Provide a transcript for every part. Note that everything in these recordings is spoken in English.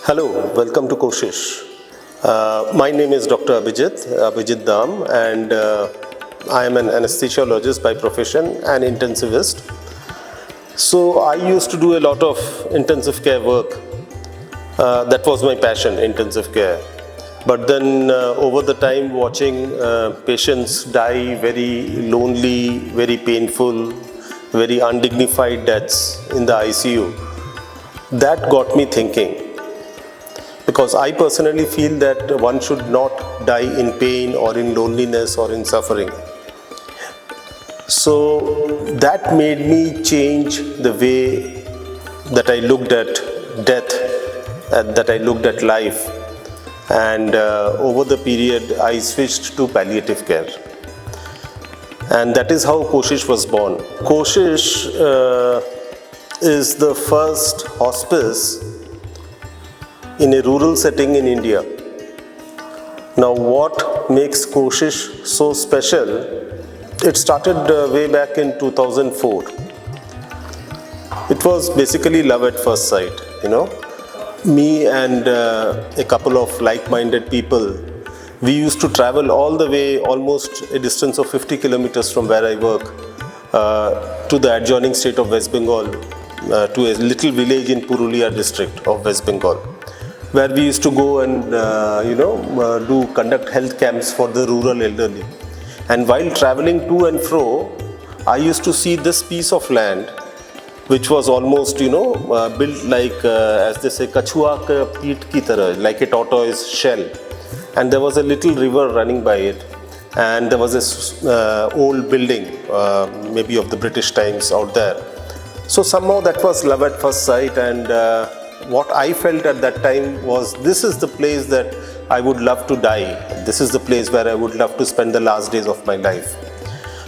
Hello, welcome to Koshish. My name is Dr. Abhijit Dam, and I am an anesthesiologist by profession and intensivist. So I used to do a lot of intensive care work. That was my passion, intensive care. But then over the time, watching patients die very lonely, very painful, very undignified deaths in the ICU, that got me thinking. Because I personally feel that one should not die in pain or in loneliness or in suffering. So that made me change the way that I looked at death, that I looked at life. And over the period, I switched to palliative care. And that is how Koshish was born. Koshish is the first hospice in a rural setting in India. Now, what makes Koshish so special? It started way back in 2004. It was basically love at first sight, Me and a couple of like-minded people, we used to travel all the way, almost a distance of 50 kilometers from where I work, to the adjoining state of West Bengal, to a little village in Purulia district of West Bengal, where we used to go and conduct health camps for the rural elderly. And while traveling to and fro, I used to see this piece of land, which was almost built like, as they say, kachua ka peet ki tarah, like a tortoise shell. And there was a little river running by it, and there was this old building, maybe of the British times out there. So somehow that was love at first sight, and what I felt at that time was, this is the place that I would love to die. This is the place where I would love to spend the last days of my life.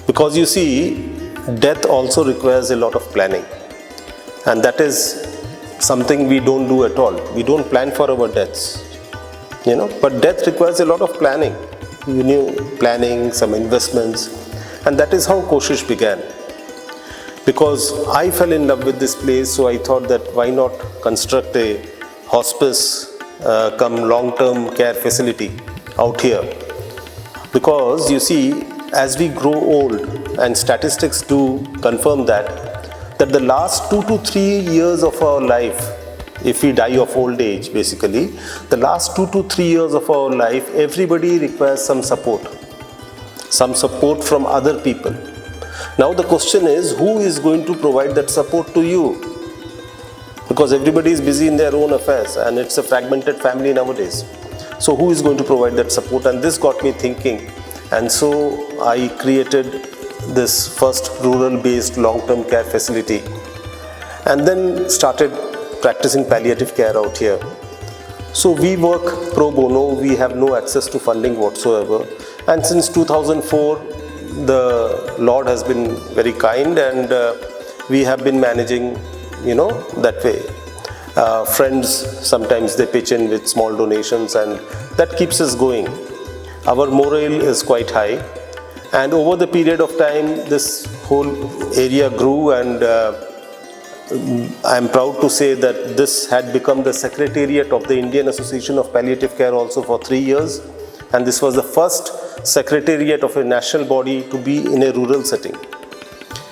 Because you see, death also requires a lot of planning. And that is something we don't do at all. We don't plan for our deaths. But death requires a lot of planning. Planning, some investments. And that is how Koshish began. Because I fell in love with this place, so I thought that why not construct a hospice come long-term care facility out here. Because you see, as we grow old, and statistics do confirm that the last 2 to 3 years of our life, if we die of old age basically, the last 2 to 3 years of our life, everybody requires some support from other people. Now the question is, who is going to provide that support to you? Because everybody is busy in their own affairs, and it's a fragmented family nowadays. So who is going to provide that support? And this got me thinking. And so I created this first rural-based long-term care facility, and then started practicing palliative care out here. So we work pro bono, we have no access to funding whatsoever. And since 2004, the Lord has been very kind, and we have been managing, that way. Friends, sometimes they pitch in with small donations, and that keeps us going. Our morale is quite high. And over the period of time, this whole area grew, and I'm proud to say that this had become the secretariat of the Indian Association of Palliative Care also for 3 years. And this was the first secretariat of a national body to be in a rural setting.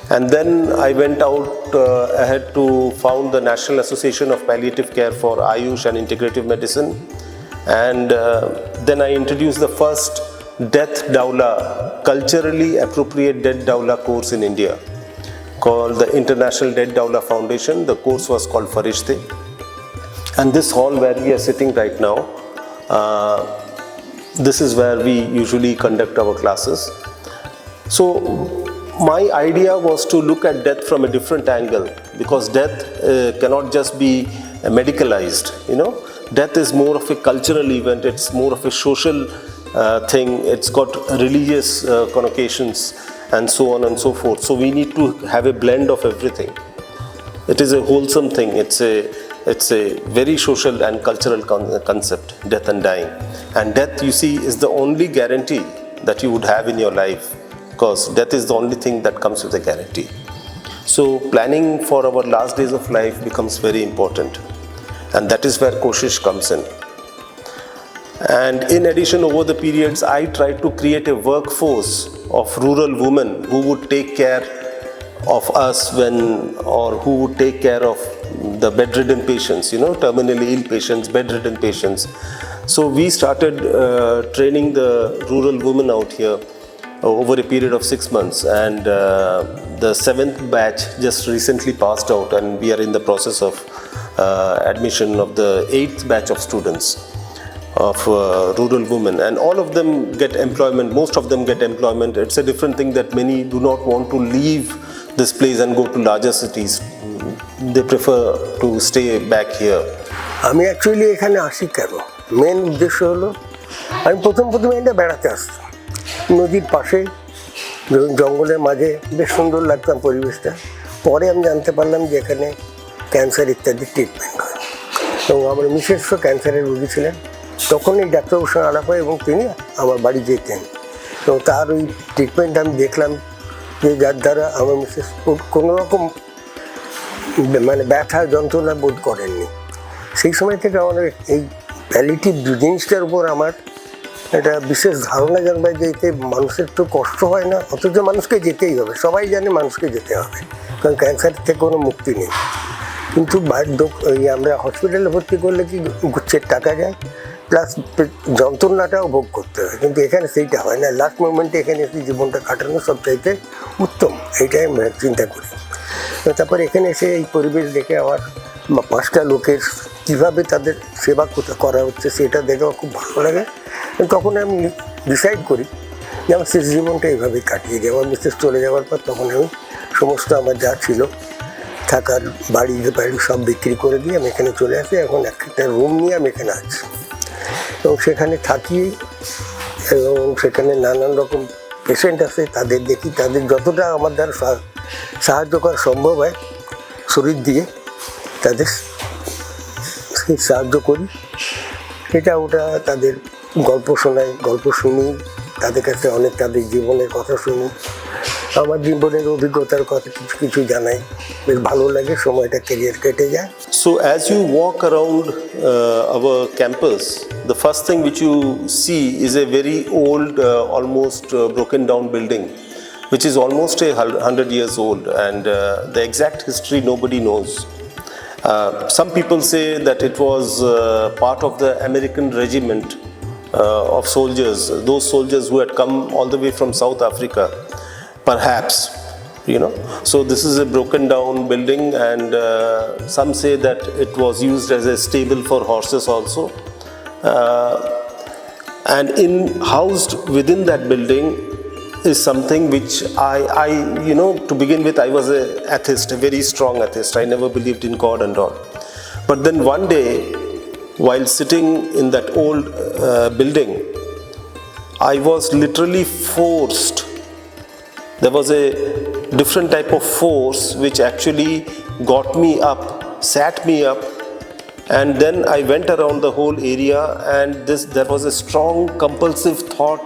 And then I went out ahead to found the National Association of Palliative Care for Ayush and Integrative Medicine. And then I introduced the first Death Daula, culturally appropriate Death Daula course in India, called the International Death Daula Foundation. The course was called Farishte. And this hall where we are sitting right now, this is where we usually conduct our classes. So my idea was to look at death from a different angle, because death cannot just be medicalized. Death is more of a cultural event, it's more of a social thing, it's got religious connotations, and so on and so forth. So we need to have a blend of everything. It is a wholesome thing, it's a very social and cultural concept, death and dying. And death, you see, is the only guarantee that you would have in your life, because death is the only thing that comes with a guarantee. So planning for our last days of life becomes very important. And that is where Kosish comes in. And in addition, over the periods, I tried to create a workforce of rural women who would take care of us who would take care of the bedridden patients, terminally ill patients, bedridden patients. So we started training the rural women out here over a period of 6 months, and the 7th batch just recently passed out, and we are in the process of admission of the 8th batch of students of rural women, and all of them get employment. Most of them get employment. It's a different thing that many do not want to leave this place and go to larger cities. They prefer to stay back here. আমি actually এখানে আসি কেন, main উদ্দেশ্য হলো আমি প্রথমে এটা বেড়াতে আসতাম নদীর পাশে, জঙ্গলের মাঝে, বেশ সুন্দর লাগতাম পরিবেশটা। পরে আমি জানতে পারলাম যে এখানে ক্যান্সার ইত্যাদি ট্রিটমেন্ট হয়, এবং আমার মিসেসও ক্যান্সারের রোগী ছিলেন। তখন এই ডাক্তারবাবুর সঙ্গে আলাপ হয় এবং তিনি আমার বাড়ি যেতেন, এবং তার ওই ট্রিটমেন্ট আমি দেখলাম যে যার দ্বারা আমার মিসেস কোনো রকম ব্যথা যন্ত্রণা বোধ করেননি। সেই সময় থেকে আমাদের এই প্যালিয়েটিভ জিনিসটার উপর আমার একটা বিশেষ ধারণা জন্মায় যে এতে মানুষের তো কষ্ট হয় না, অথচ মানুষকে যেতেই হবে। সবাই জানে মানুষকে যেতে হবে, কারণ ক্যান্সার থেকে কোনো মুক্তি নেই। কিন্তু আমরা হসপিটালে ভর্তি করলে কি গুচ্ছের টাকা যায়, প্লাস যন্ত্রণাটাও ভোগ করতে হয়, কিন্তু এখানে সেইটা হয় না। লাস্ট মোমেন্টে এখানে এসে জীবনটা কাটানো সবচাইতে উত্তম, এইটাই আমরা চিন্তা করি। তারপর এখানে এসে এই পরিবেশ দেখে আমার 5টা লোকের কীভাবে তাদের সেবা করা হচ্ছে সেটা দেখে আমার খুব ভালো লাগে। তখন আমি ডিসাইড করি যে আমার শেষ জীবনটা এইভাবেই কাটিয়ে দিই। আমার মিসেস চলে যাওয়ার পর তখন আমি সমস্ত আমার যা ছিল থাকার বাড়ি সব বিক্রি করে দিয়ে আমি এখানে চলে আসি। এখন একটা রুম নিয়ে আমি এখানে আছি এবং সেখানে থাকি, এবং সেখানে নানান রকম পেশেন্ট আছে, তাদের দেখি, তাদের যতটা আমার দ্বারা সাহায্য করা সম্ভব হয় শরীর দিয়ে তাদের সাহায্য করি। এটা ওটা তাদের গল্প শোনাই, গল্প শুনি, তাদের কাছে অনেক তাদের জীবনের কথা শুনি, আমার জীবনের অভিজ্ঞতার কথা কিছু জানাই, বেশ ভালো লাগে, সময়টা ক্যারিয়ার কেটে যায়। So as you walk around our campus, the first thing which you see is a very old, almost broken down building, which is almost 100 years old, and the exact history nobody knows. Some people say that it was part of the American regiment of soldiers, those soldiers who had come all the way from South Africa, perhaps. So this is a broken down building, and some say that it was used as a stable for horses also, and housed within that building is something which I to begin with, I was an atheist, a very strong atheist. I never believed in God and all. But then one day, while sitting in that old building, I was literally forced. There was a different type of force which actually got me up, sat me up, and then I went around the whole area, and there was a strong compulsive thought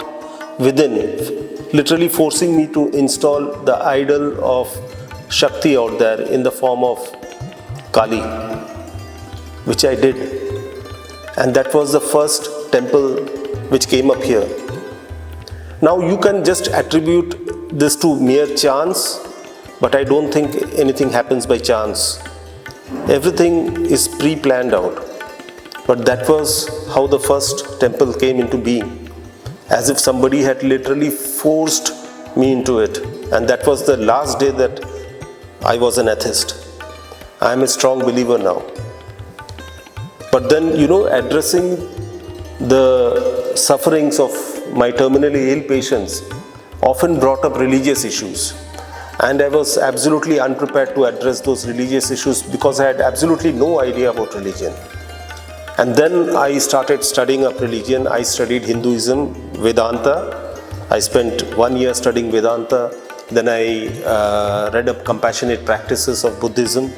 within it, literally forcing me to install the idol of Shakti out there in the form of Kali, which I did. And that was the first temple which came up here. Now you can just attribute this to mere chance, but I don't think anything happens by chance. Everything is pre-planned out. But that was how the first temple came into being, as if somebody had literally forced me into it. And that was the last day that I was an atheist. I am a strong believer now. But then, addressing the sufferings of my terminally ill patients often brought up religious issues. And I was absolutely unprepared to address those religious issues because I had absolutely no idea about religion. And then I started studying up religion. I studied Hinduism, Vedanta. I spent 1 year studying Vedanta. Then I read up compassionate practices of Buddhism.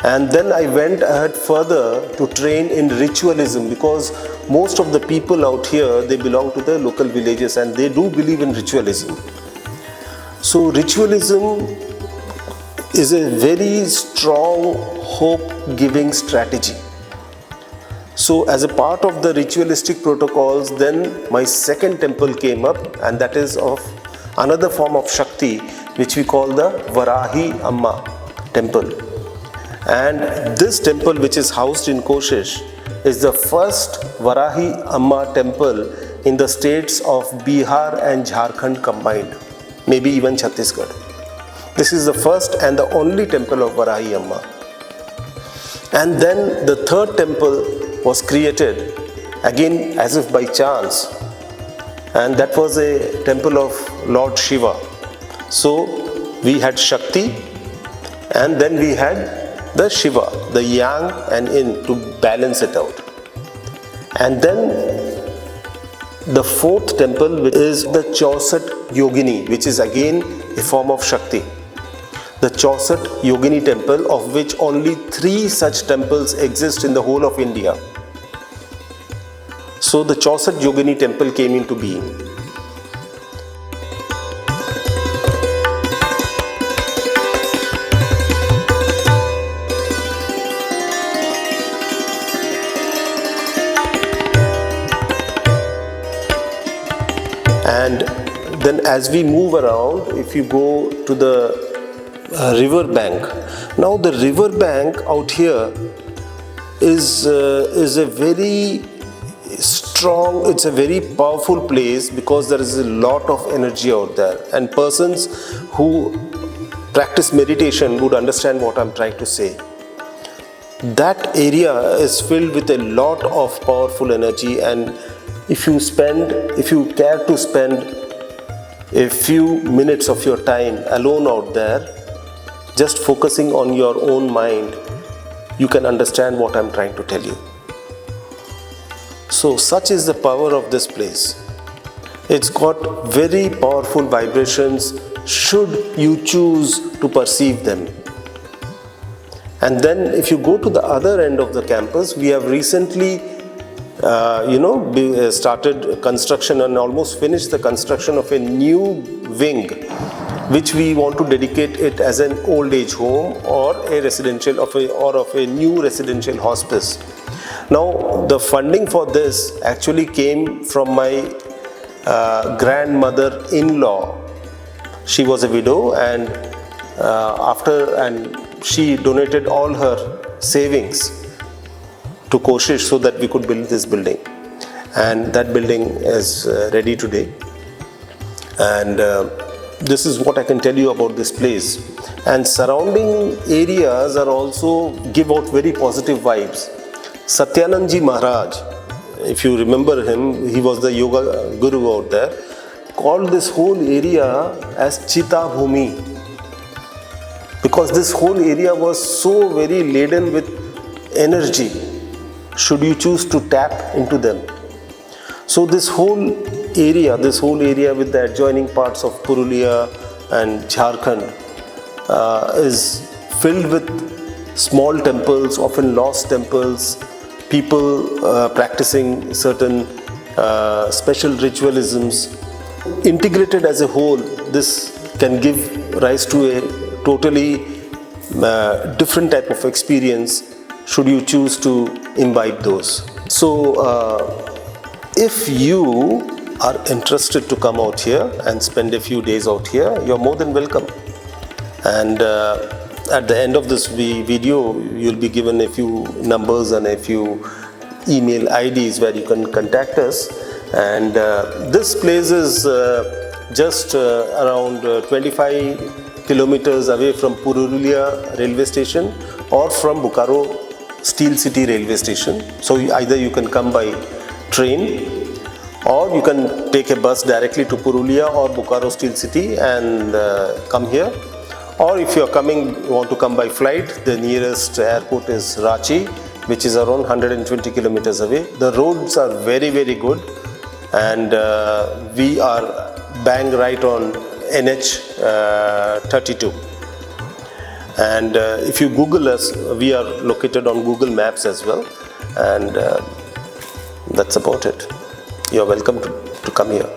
And then I went ahead further to train in ritualism, because most of the people out here, they belong to the local villages and they do believe in ritualism. So ritualism is a very strong hope-giving strategy. So as a part of the ritualistic protocols, then my second temple came up, and that is of another form of Shakti, which we call the Varahi Amma temple. And this temple, which is housed in Kosish, is the first Varahi Amma temple in the states of Bihar and Jharkhand combined, maybe even Chhattisgarh. This is the first and the only temple of Varahi Amma. And then the third temple was created, again as if by chance, and that was a temple of Lord Shiva. So we had Shakti, and then we had the Shiva, the yang and yin, to balance it out. And then the fourth temple is the Chausat Yogini, which is again a form of Shakti. The Chausat Yogini temple, of which only 3 such temples exist in the whole of India. So the Chausat Yogini temple came into being. And then as we move around, if you go to the river bank, now the river bank out here is a very strong, it's a very powerful place, because there is a lot of energy out there, and persons who practice meditation would understand what I'm trying to say. That area is filled with a lot of powerful energy, and if you care to spend a few minutes of your time alone out there, just focusing on your own mind, you can understand what I'm trying to tell you. So such is the power of this place. It's got very powerful vibrations should you choose to perceive them. And then if you go to the other end of the campus, we have recently started construction and almost finished the construction of a new wing, which we want to dedicate it as an old age home or a residential of a new residential hospice. Now the funding for this actually came from my grandmother-in-law. She was a widow, and she donated all her savings to Koushik so that we could build this building, and that building is ready today. And this is what I can tell you about this place. And surrounding areas are also give out very positive vibes. Satyanandji Maharaj, if you remember him, he was the yoga guru out there, called this whole area as Chita Bhumi, because this whole area was so very laden with energy should you choose to tap into them. So this whole area with the adjoining parts of Purulia and Jharkhand is filled with small temples, often lost temples, people practicing certain special ritualisms. Integrated as a whole, this can give rise to a totally different type of experience should you choose to imbibe those. So if you are interested to come out here and spend a few days out here, you're more than welcome. And at the end of this video, you'll be given a few numbers and a few email IDs where you can contact us. And this place is just around 25 kilometers away from Purulia railway station or from Bokaro Steel City railway station. So either you can come by train, or you can take a bus directly to Purulia or Bokaro Steel City and come here. Or if you want to come by flight, the nearest airport is Ranchi, which is around 120 kilometers away. The roads are very, very good, and we are bang right on NH 32. And if you Google us, we are located on Google Maps as well, and that's about it. You're welcome to come here.